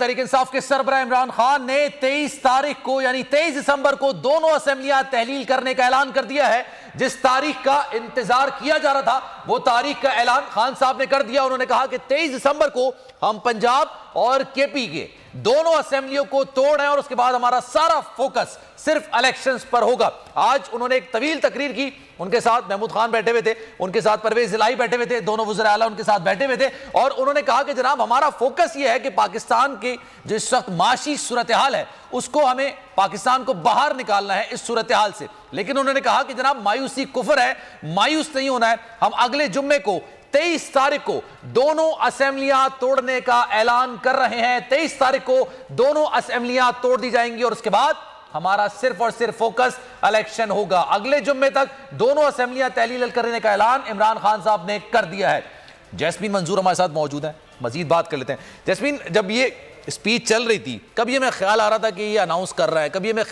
तहरीक इंसाफ के सरबराह इमरान खान ने 23 तारीख को यानी 23 दिसंबर को दोनों असेंबलियां तहलील करने का ऐलान कर दिया है। जिस तारीख का इंतजार किया जा रहा था वो तारीख का ऐलान खान साहब ने कर दिया। उन्होंने कहा कि 23 दिसंबर को हम पंजाब और केपी के दोनों असेंबलियों को तोड़ रहे हैं और उसके बाद हमारा सारा फोकस सिर्फ इलेक्शंस पर होगा। आज उन्होंने एक तवील तकरीर की, उनके साथ महमूद खान बैठे हुए थे, उनके साथ परवेज इलाही बैठे हुए थे, दोनों वज़ीर आला उनके साथ बैठे हुए थे और उन्होंने कहा कि जनाब हमारा फोकस यह है कि पाकिस्तान की जो इस वक्त माशी सूरत हाल है उसको हमें पाकिस्तान को बाहर निकालना है इस सूरत हाल से। लेकिन उन्होंने कहा कि जनाब मायूसी कुफर है, मायूस नहीं होना है। हम अगले जुम्मे को 23 तारीख को दोनों असेंबलियां तोड़ने का ऐलान कर रहे हैं। 23 तारीख को दोनों असेंबलियां तोड़ दी जाएंगी और उसके बाद हमारा सिर्फ और सिर्फ फोकस इलेक्शन होगा। अगले जुम्मे तक दोनों असेंबलियां तहलील करने का ऐलान इमरान खान साहब ने कर दिया है। जैस्मीन मंजूर हमारे साथ मौजूद है, मजीद बात कर लेते हैं। जैस्मीन, जब ये स्पीच चल रही थी कब ये मैं ख्याल आ रहा था कि ये अनाउंस कर रहा है, कब ये मैं